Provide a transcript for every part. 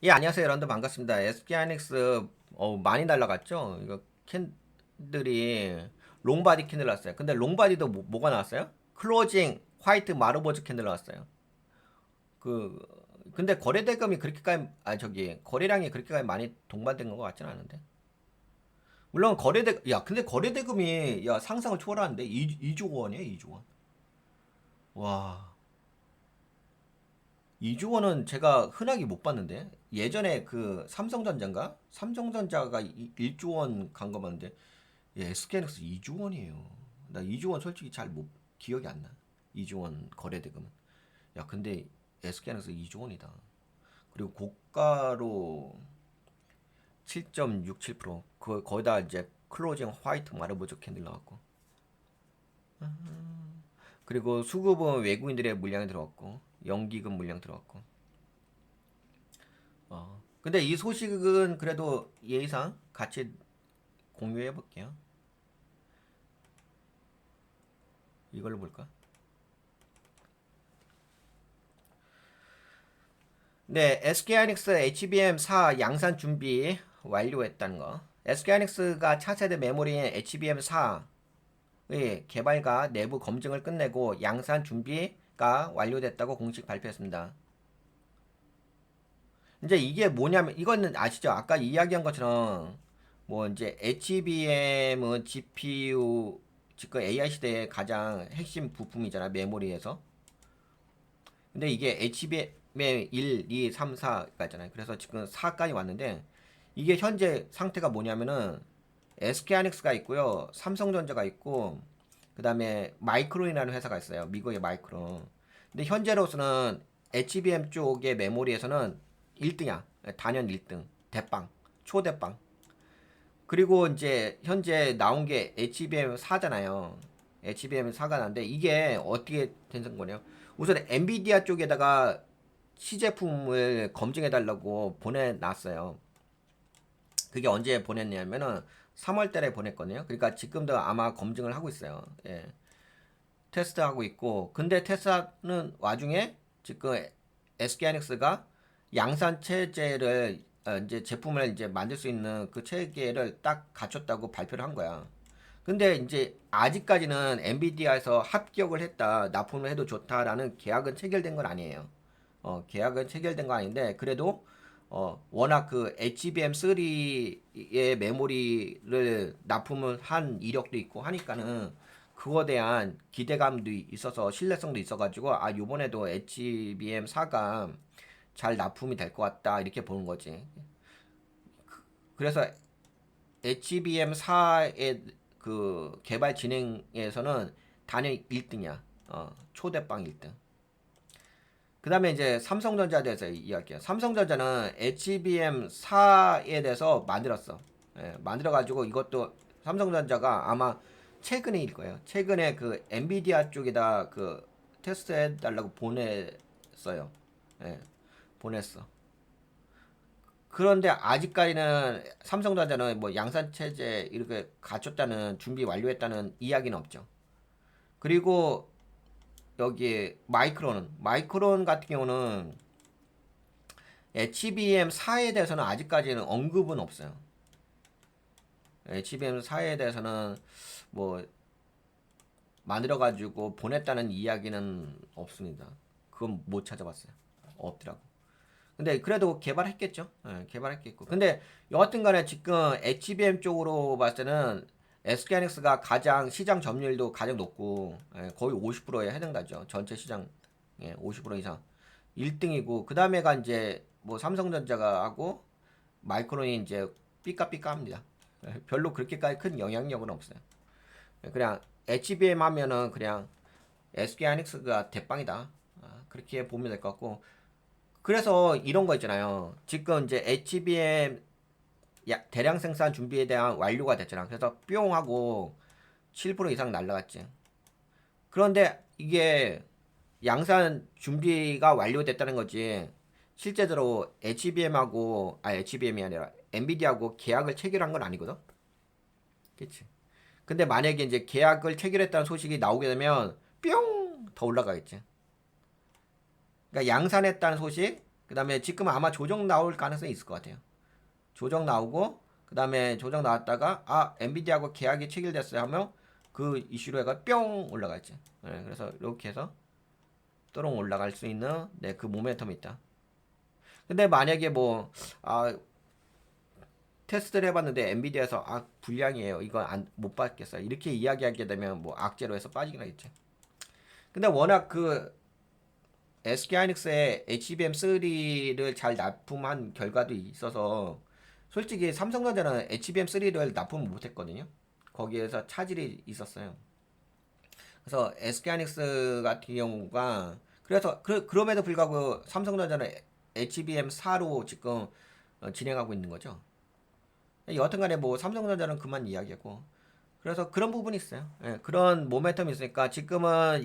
예, 안녕하세요, 여러분들 반갑습니다. SK하이닉스 많이 날라갔죠? 이거 캔들이 롱바디 캔들 나왔어요. 근데 롱바디도 뭐가 나왔어요? 클로징 화이트 마르보즈 캔들 나왔어요. 그 근데 거래 대금이 그렇게까지 저기 거래량이 그렇게까지 많이 동반된 것 같지는 않은데. 물론 근데 거래 대금이 상상을 초월하는데 2조 원이에요, 2조 원. 와. 2조 원은 제가 흔하게 못 봤는데 예전에 그 삼성전자인가? 삼성전자가 1조 원 간 거 봤는데 예, SK하이닉스 2조 원이에요. 나 2조 원 솔직히 잘 못 기억이 안 나. 2조 원 거래 대금은. 야, 근데 SK하이닉스 2조 원이다. 그리고 고가로 7.67%. 거기다 이제 클로징 화이트 마르보조 캔들 나왔고. 그리고 수급은 외국인들의 물량이 들어왔고 연기금 물량 들어왔고. 근데 이 소식은 그래도 예의상 같이 공유해 볼게요. 이걸로 볼까? 네, SK하이닉스 HBM4 양산 준비 완료했다는 거. SK하이닉스가 차세대 메모리인 HBM4의 개발과 내부 검증을 끝내고 양산 준비가 완료됐다고 공식 발표했습니다. 이제 이게 뭐냐면 이거는 아시죠? 아까 이야기한 것처럼 뭐 이제 HBM은 GPU 지금 AI 시대의 가장 핵심 부품이잖아, 메모리에서. 근데 이게 HBM의 1, 2, 3, 4가 있잖아요. 그래서 지금 4까지 왔는데 이게 현재 상태가 뭐냐면은 SK하이닉스가 있고요. 삼성전자가 있고 그다음에 마이크론이라는 회사가 있어요. 미국의 마이크론. 근데 현재로서는 HBM 쪽의 메모리에서는 1등이야. 단연 1등. 대빵. 초대빵. 그리고 이제 현재 나온 게 HBM4잖아요. HBM4가 나는데 이게 어떻게 된 거냐? 우선 엔비디아 쪽에다가 시제품을 검증해 달라고 보내놨어요. 그게 언제 보냈냐면은 3월 달에 보냈거든요. 그러니까 지금도 아마 검증을 하고 있어요. 예. 테스트하고 있고. 근데 테스트하는 와중에 지금 SK하이닉스가 양산 체제를 이제 제품을 이제 만들 수 있는 그 체계를 딱 갖췄다고 발표를 한 거야. 근데 이제 아직까지는 엔비디아에서 합격을 했다, 납품을 해도 좋다라는 계약은 체결된 건 아니에요. 계약은 체결된 거 아닌데 그래도 워낙 그 HBM3의 메모리를 납품을 한 이력도 있고 하니까는 그거에 대한 기대감도 있어서 신뢰성도 있어가지고 아 요번에도 HBM4가 잘 납품이 될 것 같다 이렇게 보는 거지. 그래서 HBM4의 그 개발 진행에서는 단연 1등이야. 초대빵 1등. 그 다음에 이제 삼성전자에 대해서 이야기할게요. 삼성전자는 HBM4에 대해서 만들었어. 예, 만들어가지고 이것도 삼성전자가 아마 최근에일 거예요. 최근에 그 엔비디아 쪽에다 그 테스트 해달라고 보냈어요. 예, 보냈어. 그런데 아직까지는 삼성전자는 뭐 양산 체제 이렇게 갖췄다는 준비 완료했다는 이야기는 없죠. 그리고 여기 마이크론 같은 경우는 HBM4에 대해서는 아직까지는 언급은 없어요. HBM4에 대해서는 뭐 만들어가지고 보냈다는 이야기는 없습니다. 그건 못 찾아봤어요. 없더라고. 근데 그래도 개발했겠죠. 예, 개발했겠고. 근데 여하튼 간에 지금 HBM 쪽으로 봤을 때는 SK하이닉스가 가장 시장 점유율도 가장 높고 거의 50%에 해당하죠. 전체 시장 50% 이상. 1등이고 그 다음에가 이제 뭐 삼성전자가 하고 마이크론이 이제 삐까삐까합니다. 별로 그렇게까지 큰 영향력은 없어요. 그냥 HBM 하면은 그냥 SK하이닉스가 대빵이다. 그렇게 보면 될 것 같고 그래서 이런 거 있잖아요. 지금 이제 HBM 대량 생산 준비에 대한 완료가 됐잖아. 그래서 뿅 하고 7% 이상 날라갔지. 그런데 이게 양산 준비가 완료됐다는 거지. 실제로 HBM이 아니라 엔비디아하고 계약을 체결한 건 아니거든. 그치? 근데 만약에 이제 계약을 체결했다는 소식이 나오게 되면 뿅 더 올라가겠지. 그러니까 양산했다는 소식, 그 다음에 지금 아마 조정 나올 가능성이 있을 것 같아요. 조정 나오고 그 다음에 조정 나왔다가 엔비디아하고 계약이 체결됐어요 하면 그 이슈로 해가 뿅 올라갈지. 네, 그래서 이렇게 해서 또롱 올라갈 수 있는 그 모멘텀이 있다. 근데 만약에 테스트를 해봤는데 엔비디아에서 불량이에요. 이거 못 받겠어요. 이렇게 이야기하게 되면 악재로 해서 빠지긴 하겠지. 근데 워낙 SK하이닉스의 HBM3를 잘 납품한 결과도 있어서 솔직히 삼성전자는 HBM3를 납품을 못했거든요. 거기에서 차질이 있었어요. 그래서 SK하이닉스 같은 경우가 그래서 그럼에도 불구하고 삼성전자는 HBM4로 지금 진행하고 있는 거죠. 여튼간에 삼성전자는 그만 이야기하고 그래서 그런 부분이 있어요. 예, 그런 모멘텀이 있으니까 지금은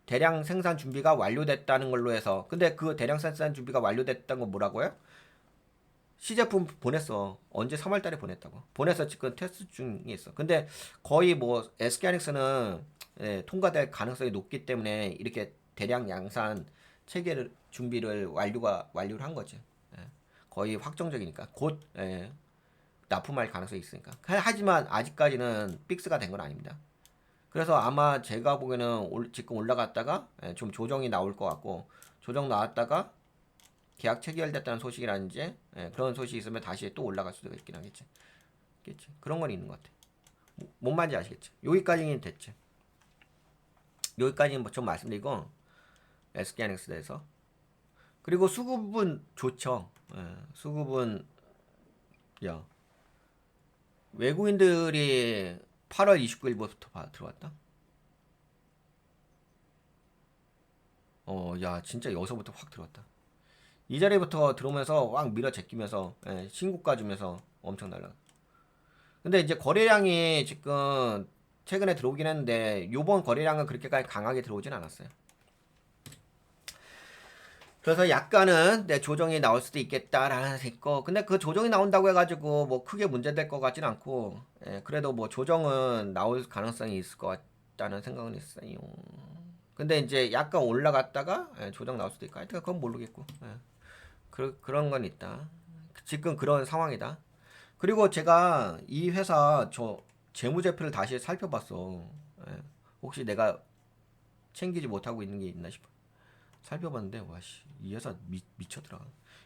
대량 생산 준비가 완료됐다는 걸로 해서 근데 그 대량 생산 준비가 완료됐다는 건 뭐라고요? 시제품 보냈어. 언제 3월 달에 보냈다고. 보내서 지금 테스트 중에 있어. 근데 거의 SK하이닉스는 통과될 가능성이 높기 때문에 이렇게 대량 양산 체계를 준비를 완료를 한 거지. 거의 확정적이니까 곧 납품할 가능성이 있으니까. 하지만 아직까지는 픽스가 된 건 아닙니다. 그래서 아마 제가 보기에는 지금 올라갔다가 좀 조정이 나올 것 같고 조정 나왔다가 계약 체결됐다는 소식이라든지 그런 소식이 있으면 다시 또 올라갈 수도 있긴 하겠지. 그런 건 있는 것 같아. 뭔 말인지 아시겠지? 여기까지는 됐지. 여기까지는 좀 말씀드리고 SK하이닉스에 대해서 그리고 수급은 좋죠. 수급은 외국인들이 8월 29일부터 들어왔다. 진짜 여기서부터 확 들어왔다. 이 자리부터 들어오면서 확 밀어 제끼면서 신고가 주면서 엄청 날라. 근데 이제 거래량이 지금 최근에 들어오긴 했는데 요번 거래량은 그렇게까지 강하게 들어오진 않았어요. 그래서 약간은 조정이 나올 수도 있겠다라는 생각. 근데 그 조정이 나온다고 해가지고 크게 문제될 것 같진 않고 그래도 조정은 나올 가능성이 있을 것 같다는 생각은 있어요. 근데 이제 약간 올라갔다가 조정 나올 수도 있고 하여튼 그건 모르겠고 그런 건 있다. 지금 그런 상황이다. 그리고 제가 이 회사 재무제표를 다시 살펴봤어. 혹시 내가 챙기지 못하고 있는 게 있나 싶어. 살펴봤는데 와씨 이 회사 미쳤더라.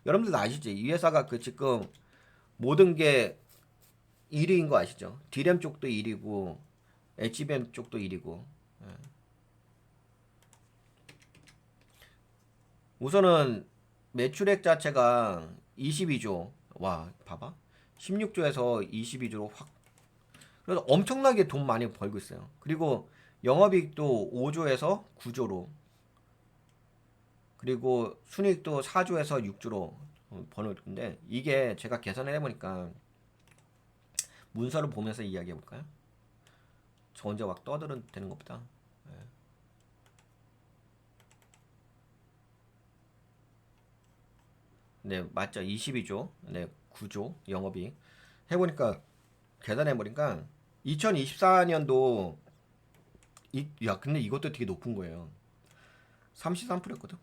여러분들 아시지? 이 회사가 지금 모든 게 1위인 거 아시죠? D램 쪽도 1위고 HBM 쪽도 1위고. 우선은 매출액 자체가 22조. 와 봐봐. 16조에서 22조로 확. 그래서 엄청나게 돈 많이 벌고 있어요. 그리고 영업이익도 5조에서 9조로. 그리고 순이익도 4조에서 6조로 버는 건데 이게 제가 계산을 해보니까 문서를 보면서 이야기해 볼까요? 저 혼자 막 떠들어도 되는 것보다 네 맞죠. 22조 9조 영업이익 해보니까 계산해보니까 2024년도 근데 이것도 되게 높은 거예요. 33%였거든.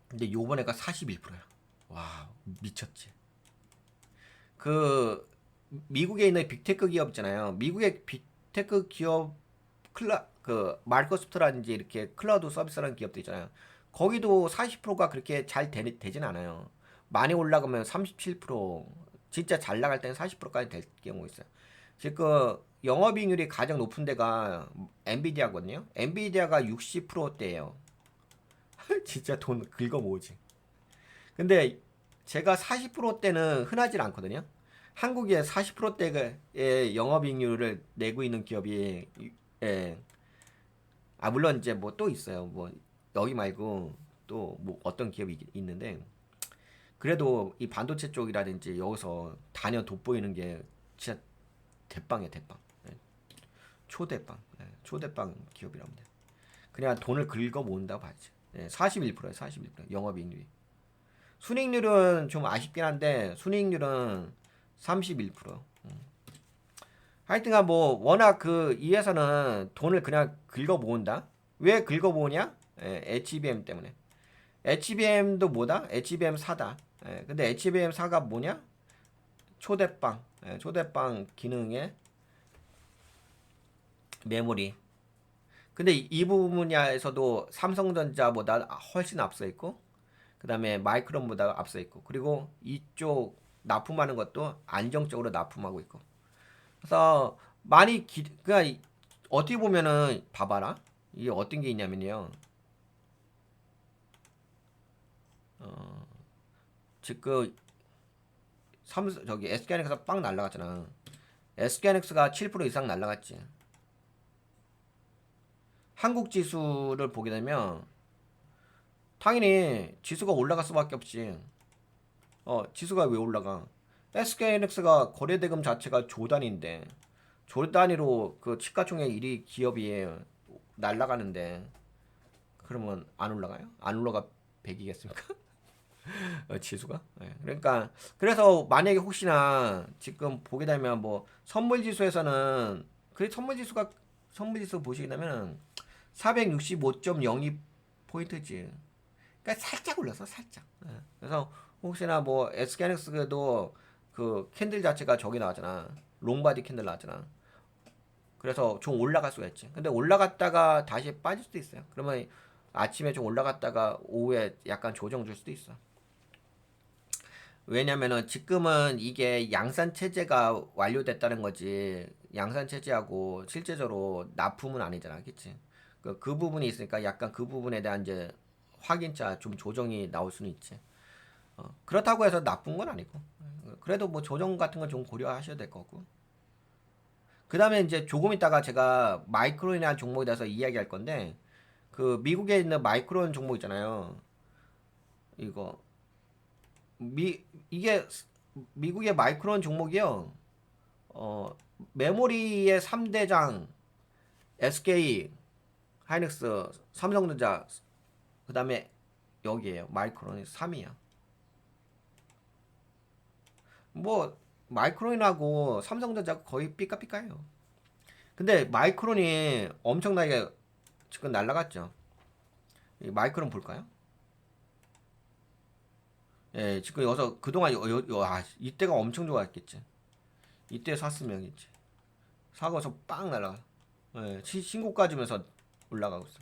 근데 요번에가 41%야. 와 미쳤지. 그 미국에 있는 빅테크 기업 있잖아요. 미국의 빅테크 기업 마이크로소프트라든지 이렇게 클라우드 서비스라는 기업도 있잖아요. 거기도 40%가 그렇게 잘 되진 않아요. 많이 올라가면 37%, 진짜 잘 나갈 때는 40%까지 될 경우 있어요. 지금 영업이익률이 가장 높은 데가 엔비디아거든요. 엔비디아가 60%대예요. 진짜 돈 긁어 모으지. 근데 제가 40%대는 흔하진 않거든요. 한국에 40%대의 영업이익률을 내고 있는 기업이 예. 물론 이제 또 있어요. 여기 말고 또 어떤 기업이 있는데 그래도 이 반도체 쪽이라든지 여기서 단연 돋보이는 게 진짜 대빵이야 대빵. 초대빵. 초대빵 기업이랍니다. 그냥 돈을 긁어 모은다고 봐야지. 41%예요. 41% 영업이익률이. 순이익률은 좀 아쉽긴 한데 순이익률은 31%. 하여튼간 워낙 이 회사는 돈을 그냥 긁어 모은다. 왜 긁어 모으냐? HBM 때문에. HBM도 뭐다? HBM 4다. 예, 근데 HBM 4가 뭐냐? 초대빵. 예, 초대빵 기능의 메모리. 근데 이 부분야에서도 삼성전자보다 훨씬 앞서 있고, 그 다음에 마이크론보다 앞서 있고, 그리고 이쪽 납품하는 것도 안정적으로 납품하고 있고. 그래서 많이 그러니까 어떻게 보면은 봐봐라. 이게 어떤 게 있냐면요. 지금 삼성 저기 SK하이닉스가 빵 날라갔잖아. SK하이닉스가 7% 이상 날라갔지. 한국 지수를 보게 되면 당연히 지수가 올라갈 수밖에 없지. 지수가 왜 올라가? SK하이닉스가 거래대금 자체가 조 단위인데 조 단위로 그 시가총액 1위 기업이 날라가는데 그러면 안 올라가요? 안 올라가 100이겠습니까? 지수가? 예. 그러니까 그래서 만약에 혹시나 지금 보게 되면 뭐 선물 지수에서는 그 선물 지수 보시게 되면 465.02 포인트지. 그러니까 살짝 올랐어, 살짝. 예. 그래서 혹시나 뭐 SK하이닉스도 그 캔들 자체가 저기 나왔잖아. 롱바디 캔들 나왔잖아. 그래서 좀 올라갈 수가 있지. 근데 올라갔다가 다시 빠질 수도 있어요. 그러면 아침에 좀 올라갔다가 오후에 약간 조정 줄 수도 있어. 왜냐면은 지금은 이게 양산 체제가 완료됐다는 거지. 양산 체제하고 실제적으로 납품은 아니잖아. 그치? 그 부분이 있으니까 약간 그 부분에 대한 이제 확인차 좀 조정이 나올 수는 있지. 그렇다고 해서 나쁜 건 아니고. 그래도 뭐 조정 같은 건 좀 고려하셔야 될 거고. 그 다음에 이제 조금 있다가 제가 마이크론이라는 종목에 대해서 이야기할 건데, 그 미국에 있는 마이크론 종목 있잖아요. 이거 이게 미국의 마이크론 종목이요. 어, 메모리의 3대장 SK, 하이닉스, 삼성전자, 그다음에 여기에요. 마이크론이 3위야. 뭐 마이크론하고 삼성전자 거의 삐까삐까해요. 근데 마이크론이 엄청나게 지금 날라갔죠. 이 마이크론 볼까요? 예, 지금 여기서 그동안 이때가 엄청 좋아했겠지. 이때 샀으면 있지. 사고서 빵 날라가. 예, 신고가 주면서 올라가고 있어.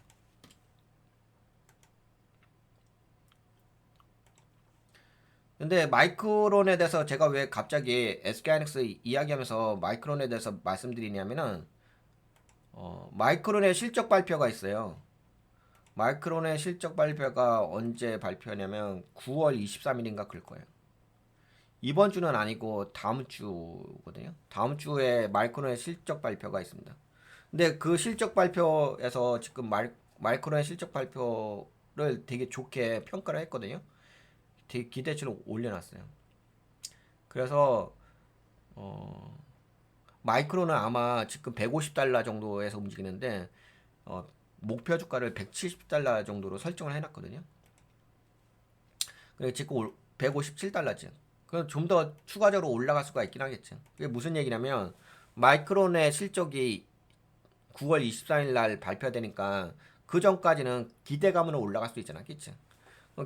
근데 마이크론에 대해서 제가 왜 갑자기 SK하이닉스 이야기하면서 마이크론에 대해서 말씀드리냐면은 마이크론의 실적 발표가 있어요. 마이크론의 실적 발표가 언제 발표냐면 9월 23일인가 그럴 거예요. 이번 주는 아니고 다음 주거든요. 다음 주에 마이크론의 실적 발표가 있습니다. 근데 그 실적 발표에서 지금 마이크론의 실적 발표를 되게 좋게 평가를 했거든요. 되게 기대치를 올려놨어요. 그래서 어, 마이크론은 아마 지금 150달러 정도에서 움직이는데 목표 주가를 170달러 정도로 설정을 해놨거든요. 그래 지금 157달러지. 그럼 좀 더 추가적으로 올라갈 수가 있긴 하겠지. 그게 무슨 얘기냐면 마이크론의 실적이 9월 24일 날 발표되니까 그 전까지는 기대감으로 올라갈 수 있잖아, 그치?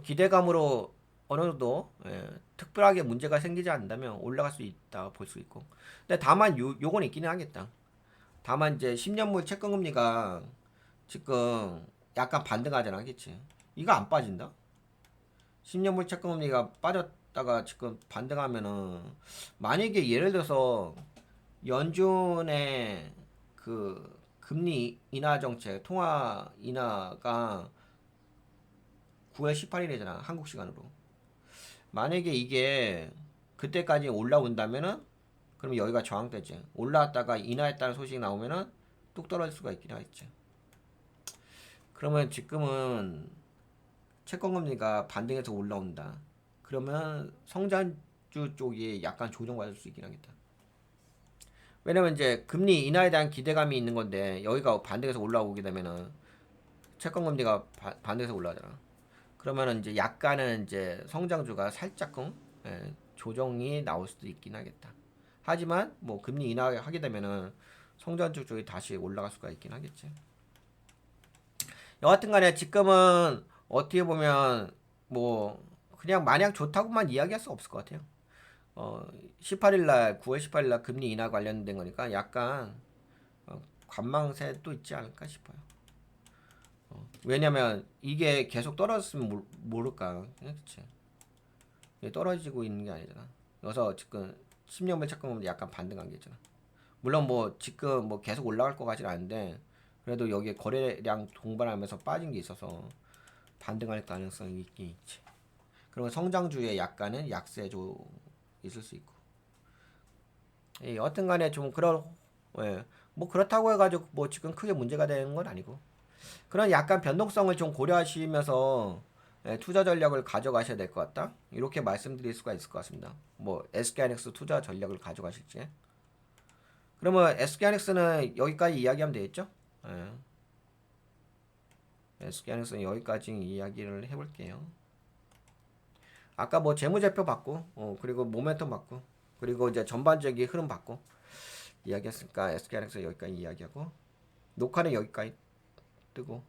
기대감으로 어느 정도 특별하게 문제가 생기지 않는다면 올라갈 수 있다 볼 수 있고. 근데 다만 요건 있기는 하겠다. 다만 이제 10년물 채권금리가 지금 약간 반등하잖아, 그치? 이거 안 빠진다? 10년물 채권금리가 빠졌다가 지금 반등하면은 만약에 예를 들어서 연준의 그 금리 인하 정책, 통화 인하가 9월 18일이잖아, 한국 시간으로. 만약에 이게 그때까지 올라온다면은 그럼 여기가 저항되지. 올라왔다가 인하했다는 소식이 나오면은 뚝 떨어질 수가 있긴 하겠지. 그러면 지금은 채권금리가 반등해서 올라온다. 그러면 성장주 쪽이 약간 조정받을 수 있긴 하겠다. 왜냐면 이제 금리 인하에 대한 기대감이 있는 건데 여기가 반등해서 올라오게 되면은 채권금리가 반등해서 올라가잖아. 그러면은 이제 약간은 이제 성장주가 살짝쿵 조정이 나올 수도 있긴 하겠다. 하지만 뭐 금리 인하하게 되면은 성장주 쪽이 다시 올라갈 수가 있긴 하겠지. 여하튼 간에 지금은 어떻게 보면 뭐 그냥 마냥 좋다고만 이야기할 수 없을 것 같아요. 18일 날 9월 18일 날 금리 인하 관련된 거니까 약간 관망세도 있지 않을까 싶어요. 왜냐면 이게 계속 떨어졌으면 모를까. 그치? 이게 떨어지고 있는 게 아니잖아. 그래서 지금 10년물 채권 약간 반등한 게 있잖아. 물론 뭐 지금 뭐 계속 올라갈 것 같진 않은데 그래도 여기에 거래량 동반하면서 빠진 게 있어서 반등할 가능성이 있긴 있지. 그리고 성장주에 약간은 약세조 있을 수 있고. 여튼 간에 좀 그런, 예, 뭐 그렇다고 해가지고 뭐 지금 크게 문제가 되는 건 아니고. 그런 약간 변동성을 좀 고려하시면서 투자 전략을 가져가셔야 될 것 같다. 이렇게 말씀드릴 수가 있을 것 같습니다. 뭐 SK하이닉스 투자 전략을 가져가실지. 그러면 SK하이닉스는 여기까지 이야기하면 되겠죠? 예. SK하이닉스는 여기까지 이야기를 해볼게요. 아까 뭐 재무제표 받고, 그리고 모멘텀 받고, 그리고 이제 전반적인 흐름 받고 이야기했으니까 SK하이닉스 여기까지 이야기하고 녹화는 여기까지 뜨고.